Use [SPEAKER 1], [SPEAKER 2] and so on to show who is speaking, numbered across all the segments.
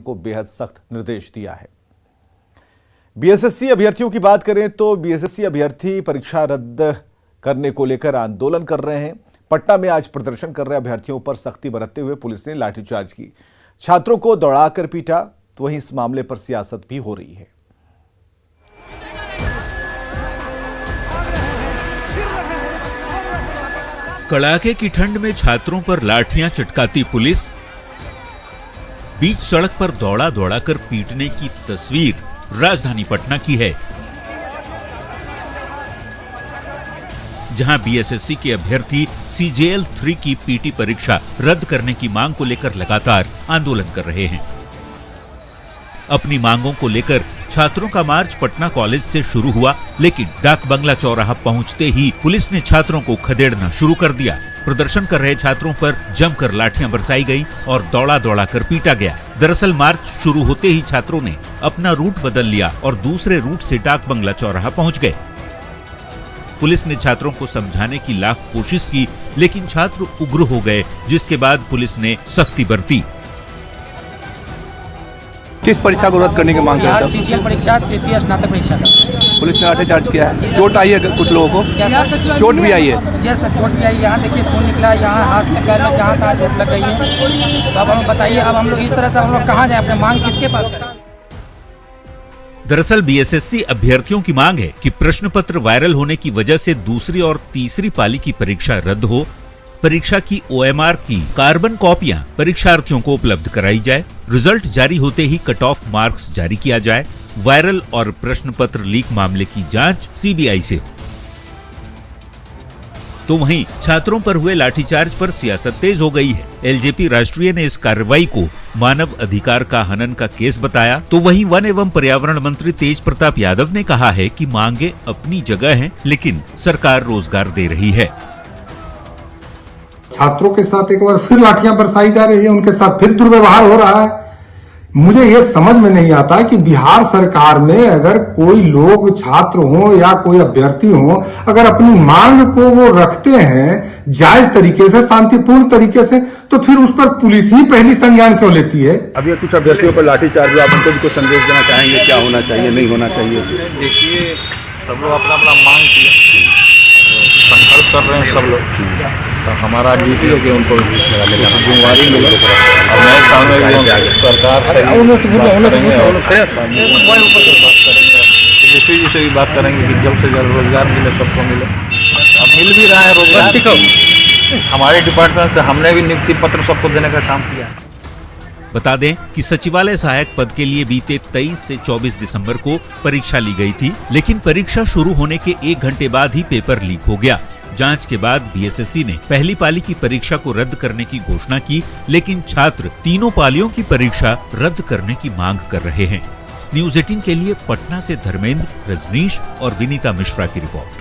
[SPEAKER 1] को बेहद सख्त निर्देश दिया है। बीएसएससी अभ्यर्थियों की बात करें तो बीएसएससी अभ्यर्थी परीक्षा रद्द करने को लेकर आंदोलन कर रहे हैं। पटना में आज प्रदर्शन कर रहे अभ्यर्थियों पर सख्ती बरतते हुए पुलिस ने लाठीचार्ज की, छात्रों को दौड़ाकर पीटा। तो वहीं इस मामले पर सियासत भी हो रही है।
[SPEAKER 2] कड़ाके की ठंड में छात्रों पर लाठियां चटकाती पुलिस, बीच सड़क पर दौड़ा दौड़ाकर पीटने की तस्वीर राजधानी पटना की है, जहां बीएसएससी के अभ्यर्थी CJL 3 की पीटी परीक्षा रद्द करने की मांग को लेकर लगातार आंदोलन कर रहे हैं। अपनी मांगों को लेकर छात्रों का मार्च पटना कॉलेज से शुरू हुआ, लेकिन डाक बंगला चौराहा पहुंचते ही पुलिस ने छात्रों को खदेड़ना शुरू कर दिया। प्रदर्शन कर रहे छात्रों पर जमकर लाठियां बरसाई गई और दौड़ा दौड़ा कर पीटा गया। दरअसल मार्च शुरू होते ही छात्रों ने अपना रूट बदल लिया और दूसरे रूट से डाक बंगला चौराहा पहुंच गए। पुलिस ने छात्रों को समझाने की लाख कोशिश की, लेकिन छात्र उग्र हो गए, जिसके बाद पुलिस ने सख्ती बरती।
[SPEAKER 3] किस परीक्षा को रद्द करने की मांग करते हैं?
[SPEAKER 4] CGL परीक्षा, तृतीय स्नातक परीक्षा का
[SPEAKER 3] पुलिस ने लाठीचार्ज किया है। चोट आई है कुछ लोगों को?
[SPEAKER 4] क्या सर?
[SPEAKER 3] चोट भी आई है?
[SPEAKER 4] यस सर, चोट भी आई है। यहाँ देखिए खून निकला है, यहाँ हाथ में पैर में जहाँ तहाँ चोट लग गई है। तो अब हम बताइए, अब हम लोग इस तरह से हम लोग कहाँ जाए, अपने मांग किसके पास करें?
[SPEAKER 2] दरअसल बीएसएससी अभ्यर्थियों की मांग है कि प्रश्न पत्र वायरल होने की वजह से दूसरी और तीसरी पाली की परीक्षा रद्द हो, परीक्षा की OMR की कार्बन कॉपियां परीक्षार्थियों को उपलब्ध कराई जाए, रिजल्ट जारी होते ही कट ऑफ मार्क्स जारी किया जाए, वायरल और प्रश्न पत्र लीक मामले की जांच CBI से हो। तो वहीं छात्रों पर हुए लाठीचार्ज पर सियासत तेज हो गई है। LJP राष्ट्रीय ने इस कार्रवाई को मानव अधिकार का हनन का केस बताया। तो वहीं वन एवं पर्यावरण मंत्री तेज प्रताप यादव ने कहा है कि मांगे अपनी जगह हैं, लेकिन सरकार रोजगार दे रही है।
[SPEAKER 5] छात्रों के साथ एक बार फिर लाठियां बरसाई जा रही है, उनके साथ फिर दुर्व्यवहार हो रहा है। मुझे ये समझ में नहीं आता कि बिहार सरकार में अगर कोई लोग छात्र हो या कोई अभ्यर्थी हो, अगर अपनी मांग को वो रखते हैं जायज तरीके से, शांतिपूर्ण तरीके से, तो फिर उस पर पुलिस ही पहली संज्ञान क्यों लेती है?
[SPEAKER 3] अभी कुछ अभ्यर्थियों पर लाठीचार्ज हुआ, आप उनको भी कुछ संदेश देना चाहेंगे? क्या होना चाहिए, नहीं होना चाहिए?
[SPEAKER 6] देखिए, सब लोग अपना अपना मांग किया, संघर्ष कर रहे हैं सब लोग। तो हमारा ड्यूटी है कि उनको जिम्मेवारी मिले और नए साल में सरकार जैसे भी बात करेंगे कि जल्द से जल्द रोजगार मिले, सबको मिले। अब मिल भी रहा है रोजगार। हमारे डिपार्टमेंट से हमने भी नियुक्ति पत्र सबको देने का काम किया है।
[SPEAKER 2] बता दें कि सचिवालय सहायक पद के लिए बीते 23 से 24 दिसंबर को परीक्षा ली गई थी, लेकिन परीक्षा शुरू होने के 1 घंटे बाद ही पेपर लीक हो गया। जांच के बाद बीएसएससी ने पहली पाली की परीक्षा को रद्द करने की घोषणा की, लेकिन छात्र तीनों पालियों की परीक्षा रद्द करने की मांग कर रहे हैं। न्यूज़ 18 के लिए पटना से धर्मेंद्र, रजनीश और विनीता मिश्रा की रिपोर्ट।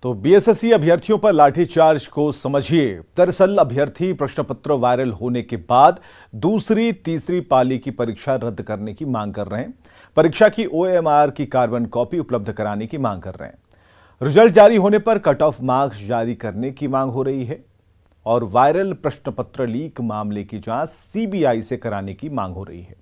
[SPEAKER 1] तो बीएसएससी अभ्यर्थियों पर लाठीचार्ज को समझिए। दरअसल अभ्यर्थी प्रश्न पत्र वायरल होने के बाद दूसरी तीसरी पाली की परीक्षा रद्द करने की मांग कर रहे हैं। परीक्षा की OMR की कार्बन कॉपी उपलब्ध कराने की मांग कर रहे हैं। रिजल्ट जारी होने पर कट ऑफ मार्क्स जारी करने की मांग हो रही है और वायरल प्रश्न पत्र लीक मामले की जांच CBI से कराने की मांग हो रही है।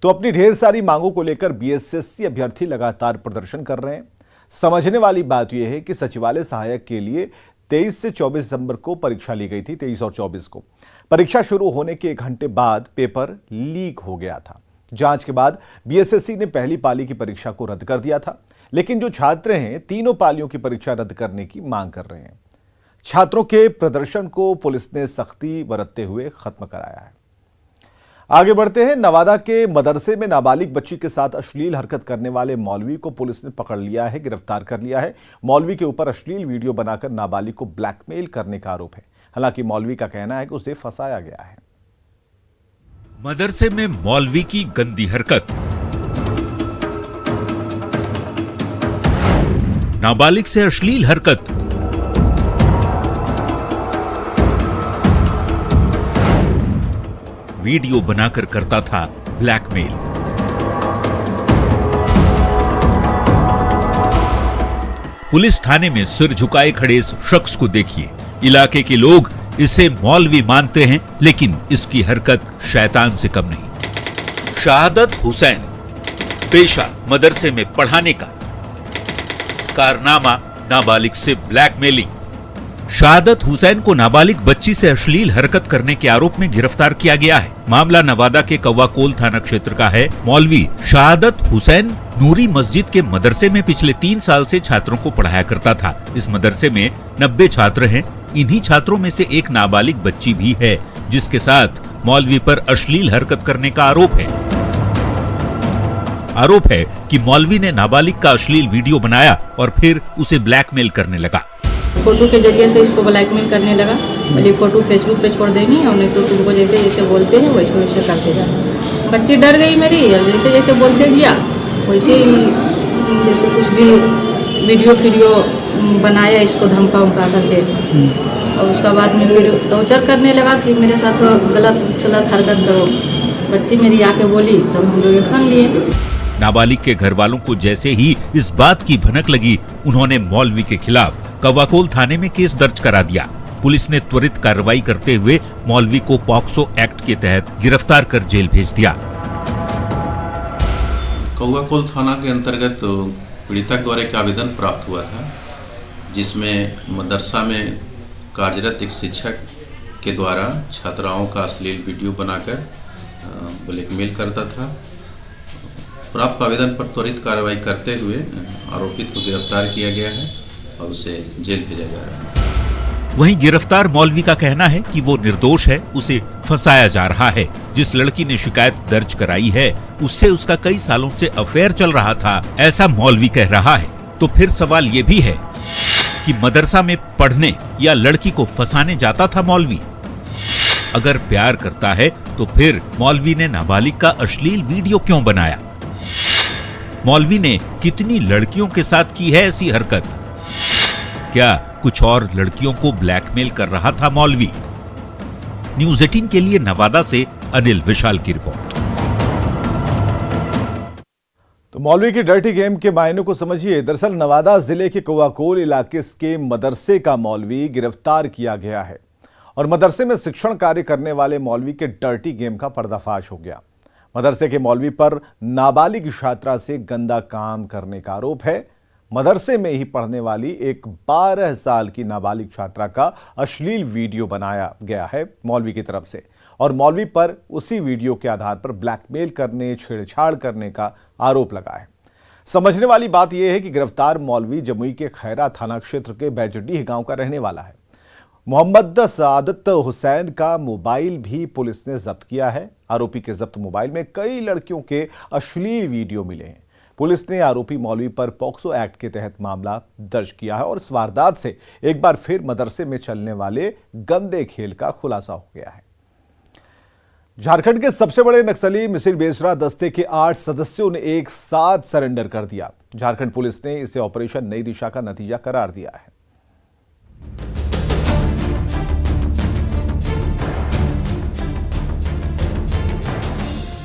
[SPEAKER 1] तो अपनी ढेर सारी मांगों को लेकर बीएसएससी अभ्यर्थी लगातार प्रदर्शन कर रहे हैं। समझने वाली बात यह है कि सचिवालय सहायक के लिए 23 से 24 दिसंबर को परीक्षा ली गई थी। 23 और 24 को परीक्षा शुरू होने के 1 घंटे बाद पेपर लीक हो गया था। जांच के बाद बीएसएससी ने पहली पाली की परीक्षा को रद्द कर दिया था, लेकिन जो छात्र हैं तीनों पालियों की परीक्षा रद्द करने की मांग कर रहे हैं। छात्रों के प्रदर्शन को पुलिस ने सख्ती बरतते हुए खत्म कराया है। आगे बढ़ते हैं। नवादा के मदरसे में नाबालिग बच्ची के साथ अश्लील हरकत करने वाले मौलवी को पुलिस ने पकड़ लिया है, गिरफ्तार कर लिया है। मौलवी के ऊपर अश्लील वीडियो बनाकर नाबालिग को ब्लैकमेल करने का आरोप है। हालांकि मौलवी का कहना है कि उसे फंसाया गया है।
[SPEAKER 2] मदरसे में मौलवी की गंदी हरकत, नाबालिग से अश्लील हरकत, वीडियो बनाकर करता था ब्लैकमेल। पुलिस थाने में सिर झुकाए खड़े इस शख्स को देखिए। इलाके के लोग इसे मौलवी मानते हैं, लेकिन इसकी हरकत शैतान से कम नहीं। शहादत हुसैन, पेशा मदरसे में पढ़ाने का, कारनामा नाबालिग से ब्लैकमेलिंग। शहादत हुसैन को नाबालिग बच्ची से अश्लील हरकत करने के आरोप में गिरफ्तार किया गया है। मामला नवादा के कौवाकोल थाना क्षेत्र का है। मौलवी शहादत हुसैन नूरी मस्जिद के मदरसे में पिछले 3 साल से छात्रों को पढ़ाया करता था। इस मदरसे में 90 छात्र हैं। इन्हीं छात्रों में से एक नाबालिग बच्ची भी है, जिसके साथ मौलवी पर अश्लील हरकत करने का आरोप है कि मौलवी ने नाबालिग का अश्लील वीडियो बनाया और फिर उसे ब्लैकमेल करने लगा।
[SPEAKER 7] फोटो के जरिए से इसको ब्लैकमेल करने लगा। बोले फोटो फेसबुक पे छोड़ देंगे और नहीं तो तुमको जैसे जैसे बोलते हैं वैसे वैसे करते जाओ। बच्ची डर गई मेरी, और जैसे जैसे बोलते गया वैसे ही जैसे कुछ भी वीडियो बनाया, इसको धमका उमका करके, और उसका बाद में फिर टॉर्चर करने लगा कि मेरे साथ गलत हरकत करो। बच्ची मेरी आके बोली तब हम लोग एक्शन लिए।
[SPEAKER 2] नाबालिग के घर वालों को जैसे ही इस बात की भनक लगी, उन्होंने मौलवी के खिलाफ कौवाकोल थाने में केस दर्ज करा दिया। पुलिस ने त्वरित कार्रवाई करते हुए मौलवी को पॉक्सो एक्ट के तहत गिरफ्तार कर जेल भेज दिया।
[SPEAKER 8] कौवाकोल थाना के अंतर्गत पीड़िता द्वारा एक आवेदन प्राप्त हुआ था, जिसमें मदरसा में कार्यरत एक शिक्षक के द्वारा छात्राओं का अश्लील वीडियो बनाकर ब्लैकमेल करता था। प्राप्त आवेदन पर त्वरित कार्रवाई करते हुए आरोपित को गिरफ्तार किया गया है और उसे जेल भेजा जा रहा है।
[SPEAKER 2] वहीं गिरफ्तार मौलवी का कहना है कि वो निर्दोष है, उसे फंसाया जा रहा है। जिस लड़की ने शिकायत दर्ज कराई है, उससे उसका कई सालों से अफेयर चल रहा था, ऐसा मौलवी कह रहा है। तो फिर सवाल ये भी है कि मदरसा में पढ़ने या लड़की को फंसाने जाता था मौलवी? अगर प्यार करता है तो फिर मौलवी ने नाबालिग का अश्लील वीडियो क्यों बनाया? मौलवी ने कितनी लड़कियों के साथ की है ऐसी हरकत? क्या कुछ और लड़कियों को ब्लैकमेल कर रहा था मौलवी? न्यूज़ 18 के लिए नवादा से अनिल विशाल की रिपोर्ट।
[SPEAKER 1] तो मौलवी की डर्टी गेम के मायनों को समझिए। दरअसल नवादा जिले के कौवाकोल इलाके के मदरसे का मौलवी गिरफ्तार किया गया है और मदरसे में शिक्षण कार्य करने वाले मौलवी के डर्टी गेम का पर्दाफाश हो गया। मदरसे के मौलवी पर नाबालिग छात्रा से गंदा काम करने का आरोप है। मदरसे में ही पढ़ने वाली एक 12 साल की नाबालिग छात्रा का अश्लील वीडियो बनाया गया है मौलवी की तरफ से, और मौलवी पर उसी वीडियो के आधार पर ब्लैकमेल करने, छेड़छाड़ करने का आरोप लगा है। समझने वाली बात यह है कि गिरफ्तार मौलवी जमुई के खैरा थाना क्षेत्र के बैजडीह गांव का रहने वाला है। मोहम्मद शहादत हुसैन का मोबाइल भी पुलिस ने जब्त किया है। आरोपी के जब्त मोबाइल में कई लड़कियों के अश्लील वीडियो मिले हैं। पुलिस ने आरोपी मौलवी पर पॉक्सो एक्ट के तहत मामला दर्ज किया है और इस वारदात से एक बार फिर मदरसे में चलने वाले गंदे खेल का खुलासा हो गया है। झारखंड के सबसे बड़े नक्सली मिसिर बेसरा दस्ते के 8 सदस्यों ने एक साथ सरेंडर कर दिया। झारखंड पुलिस ने इसे ऑपरेशन नई दिशा का नतीजा करार दिया है।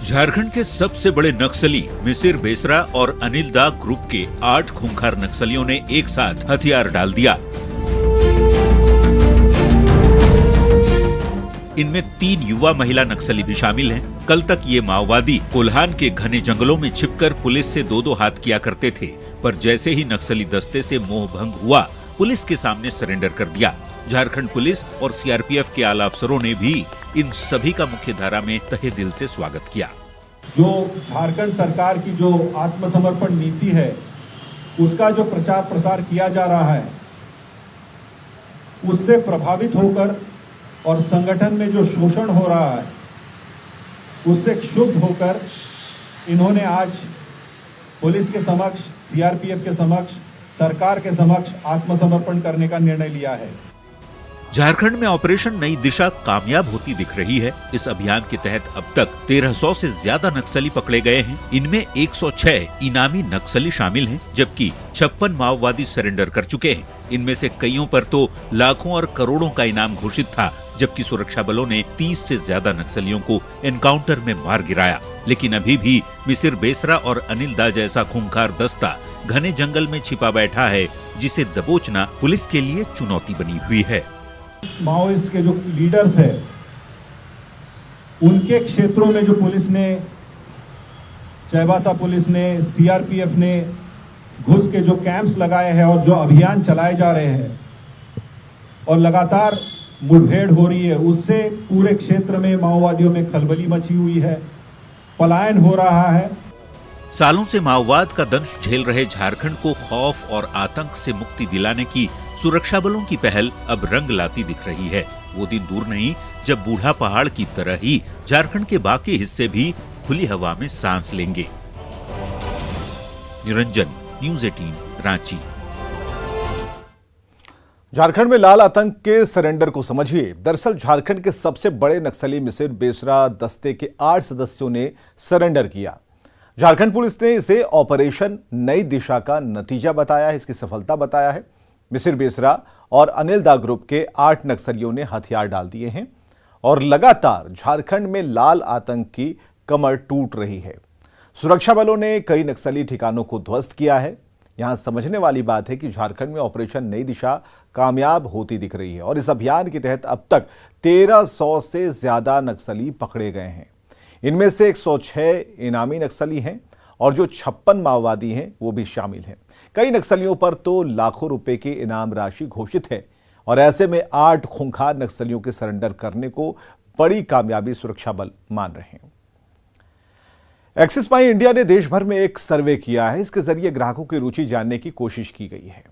[SPEAKER 2] झारखंड के सबसे बड़े नक्सली मिसिर बेसरा और अनिल दा ग्रुप के 8 खूंखार नक्सलियों ने एक साथ हथियार डाल दिया। इनमें 3 युवा महिला नक्सली भी शामिल हैं। कल तक ये माओवादी कोल्हान के घने जंगलों में छिपकर पुलिस से 2-2 हाथ किया करते थे, पर जैसे ही नक्सली दस्ते से मोह भंग हुआ, पुलिस के सामने सरेंडर कर दिया। झारखंड पुलिस और सीआरपीएफ के आला अफसरों ने भी इन सभी का मुख्य धारा में तहे दिल से स्वागत किया।
[SPEAKER 9] जो झारखंड सरकार की जो आत्मसमर्पण नीति है, उसका जो प्रचार प्रसार किया जा रहा है, उससे प्रभावित होकर और संगठन में जो शोषण हो रहा है उससे क्षुब्ध होकर इन्होंने आज पुलिस के समक्ष, सीआरपीएफ के समक्ष, सरकार के समक्ष आत्मसमर्पण करने का निर्णय लिया है।
[SPEAKER 2] झारखंड में ऑपरेशन नई दिशा कामयाब होती दिख रही है। इस अभियान के तहत अब तक 1300 से ज्यादा नक्सली पकड़े गए हैं। इनमें 106 इनामी नक्सली शामिल हैं, जबकि 56 माओवादी सरेंडर कर चुके हैं। इनमें से कईयों पर तो लाखों और करोड़ों का इनाम घोषित था, जबकि सुरक्षा बलों ने 30 से ज्यादा नक्सलियों को एनकाउंटर में मार गिराया। लेकिन अभी भी मिसिर बेसरा और अनिल दा जैसा खूंखार दस्ता घने जंगल में छिपा बैठा है, जिसे दबोचना पुलिस के लिए चुनौती बनी हुई है।
[SPEAKER 9] माओइस्ट के जो लीडर्स है उनके क्षेत्रों में जो पुलिस ने, चाईबासा पुलिस ने, सीआरपीएफ ने घुस के जो कैंप्स लगाए हैं और जो अभियान चलाए जा रहे हैं और लगातार मुठभेड़ हो रही है, उससे पूरे क्षेत्र में माओवादियों में खलबली मची हुई है, पलायन हो रहा है।
[SPEAKER 2] सालों से माओवाद का दंश झेल रहे झारखंड को खौफ और आतंक से मुक्ति दिलाने की सुरक्षा बलों की पहल अब रंग लाती दिख रही है। वो दिन दूर नहीं जब बूढ़ा पहाड़ की तरह ही झारखंड के बाकी हिस्से भी खुली हवा में सांस लेंगे। निरंजन, न्यूज़ 18, रांची।
[SPEAKER 1] झारखंड में लाल आतंक के सरेंडर को समझिए। दरअसल झारखंड के सबसे बड़े नक्सली मिसिर बेसरा दस्ते के 8 सदस्यों ने सरेंडर किया। झारखंड पुलिस ने इसे ऑपरेशन नई दिशा का नतीजा बताया है, इसकी सफलता बताया है। मिसिर बेसरा और अनिल दा ग्रुप के 8 नक्सलियों ने हथियार डाल दिए हैं और लगातार झारखंड में लाल आतंक की कमर टूट रही है। सुरक्षा बलों ने कई नक्सली ठिकानों को ध्वस्त किया है। यहां समझने वाली बात है कि झारखंड में ऑपरेशन नई दिशा कामयाब होती दिख रही है और इस अभियान के तहत अब तक 1300 से ज्यादा नक्सली पकड़े गए हैं। इनमें से 106 इनामी नक्सली हैं और जो 56 माओवादी हैं वो भी शामिल हैं। कई नक्सलियों पर तो लाखों रुपए की इनाम राशि घोषित है और ऐसे में 8 खूंखार नक्सलियों के सरेंडर करने को बड़ी कामयाबी सुरक्षा बल मान रहे हैं। एक्सिस माई इंडिया ने देश भर में एक सर्वे किया है। इसके जरिए ग्राहकों की रुचि जानने की कोशिश की गई है।